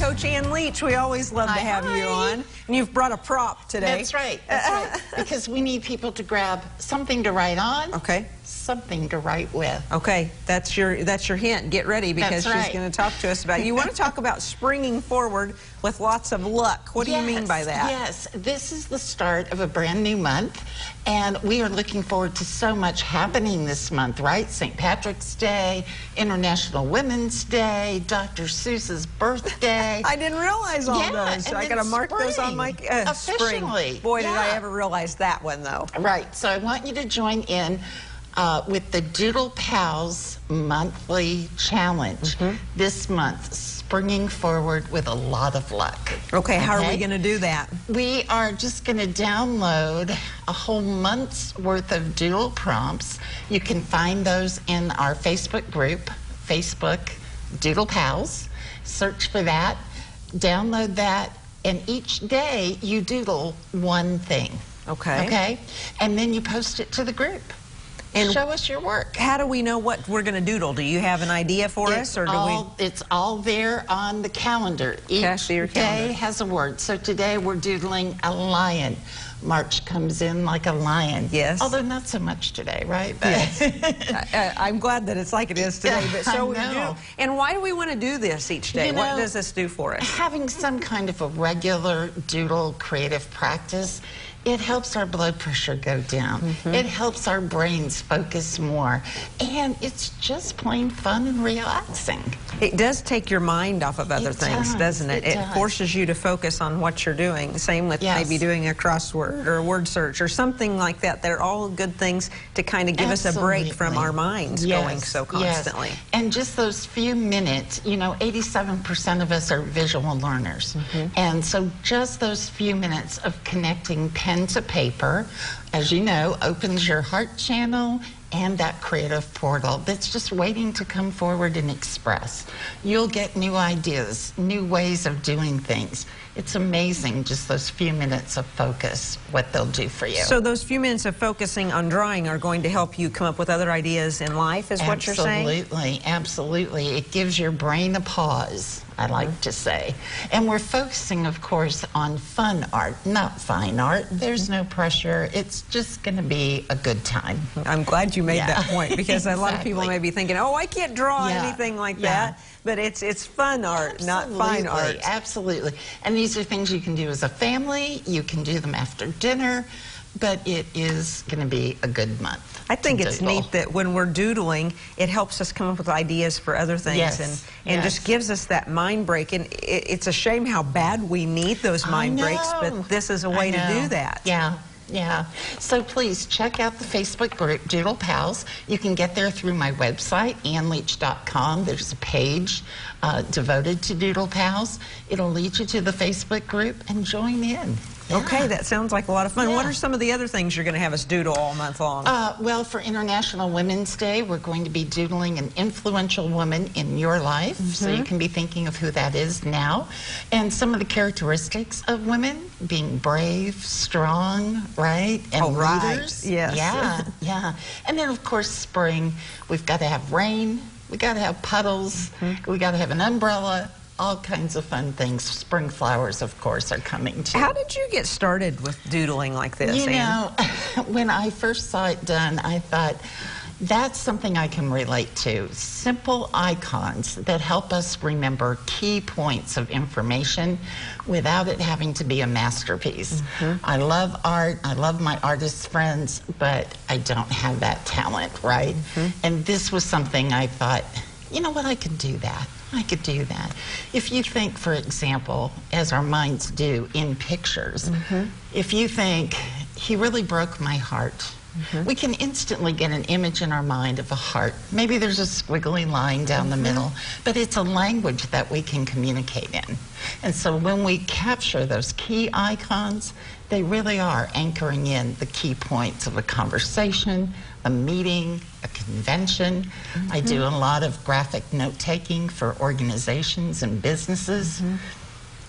Coach Ann Leach. We always love to have you on. And you've brought a prop today. That's right. That's right. Because we need people to grab something to write on. Okay. Something to write with. Okay, that's your hint. Get ready because That's right. she's going to talk to us about it. You want to talk about springing forward with lots of luck. What do you mean by that? Yes, this is the start of a brand new month, and we are looking forward to so much happening this month, right? St. Patrick's Day, International Women's Day, Dr. Seuss's birthday. I didn't realize all those. So I got to mark those on my spring. Boy, did I ever realize that one, though. Right, so I want you to join in with the Doodle Pals monthly challenge this month, springing forward with a lot of luck. Okay, how are we going to do that? We are just going to download a whole month's worth of doodle prompts. You can find those in our Facebook group, Facebook Doodle Pals. Search for that, download that, and each day you doodle one thing. Okay. Okay? And then you post it to the group. And show us your work. How do we know what we're going to doodle? Do you have an idea for us, or do we? It's all there on the calendar. Each day has a word. So today we're doodling a lion. March comes in like a lion. Yes. Although not so much today, right? But yes. I'm glad that it's like it is today. But so we do. And why do we want to do this each day? What does this do for us? Having some kind of a regular doodle creative practice, it helps our blood pressure go down. It helps our brains focus more. And it's just plain fun and relaxing. It does take your mind off of other things, doesn't it? It forces you to focus on what you're doing. Same with maybe doing a crossword or a word search or something like that. They're all good things to kind of give us a break from our minds going so constantly. And just those few minutes, you know, 87% of us are visual learners. And so just those few minutes of connecting pen to paper, as you know, opens your heart channel and that creative portal that's just waiting to come forward and express. You'll get new ideas, new ways of doing things. It's amazing, just those few minutes of focus, what they'll do for you. So those few minutes of focusing on drawing are going to help you come up with other ideas in life, is what you're saying? Absolutely, absolutely. It gives your brain a pause, I like to say. And we're focusing, of course, on fun art, not fine art. There's no pressure. It's just going to be a good time. I'm glad you made that point, because a lot of people may be thinking, oh, I can't draw anything like that. But it's fun art, not fine art. Absolutely. And these are things you can do as a family. You can do them after dinner. But it is going to be a good month. I think it's neat that when we're doodling, it helps us come up with ideas for other things and just gives us that mind break. And it's a shame how bad we need those mind breaks, but this is a way to do that. Yeah. Yeah. So please check out the Facebook group, Doodle Pals. You can get there through my website, annleach.com. There's a page devoted to Doodle Pals. It'll lead you to the Facebook group and join in. Okay, that sounds like a lot of fun. What are some of the other things you're going to have us doodle all month long? Well, for International Women's Day, we're going to be doodling an influential woman in your life. So you can be thinking of who that is now. And some of the characteristics of women, being brave, strong, right? And leaders. Yes. Yeah, yeah. And then, of course, spring, we've got to have rain. We got to have puddles. We got to have an umbrella. All kinds of fun things. Spring flowers, of course, are coming too. How did you get started with doodling like this, You know, when I first saw it done, I thought, that's something I can relate to. Simple icons that help us remember key points of information without it having to be a masterpiece. I love art. I love my artist friends, but I don't have that talent, right? And this was something I thought, you know what, I could do that. I could do that. If you think, for example, as our minds do in pictures, if you think, he really broke my heart, we can instantly get an image in our mind of a heart. Maybe there's a squiggly line down the middle, but it's a language that we can communicate in. And so when we capture those key icons, they really are anchoring in the key points of a conversation, a meeting, a convention. I do a lot of graphic note-taking for organizations and businesses.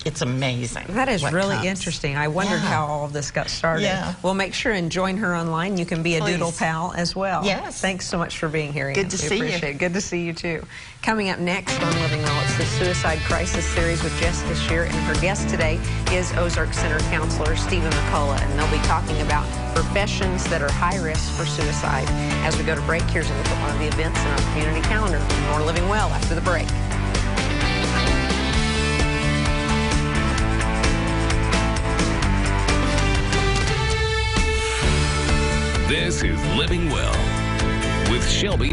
It's amazing. That is really comes. interesting. I wondered how all of this got started. Yeah. Well, make sure and join her online. You can be a Doodle Pal as well. Yes. Thanks so much for being here, Ann. Good to see you. Appreciate it. Good to see you, too. Coming up next on Living Well, it's the Suicide Crisis Series with Jess this year, and her guest today is Ozark Center counselor Stephen McCullough, and they'll be talking about professions that are high risk for suicide. As we go to break, here's a look at one of the events in our community calendar. More Living Well after the break. This is Living Well with Shelby.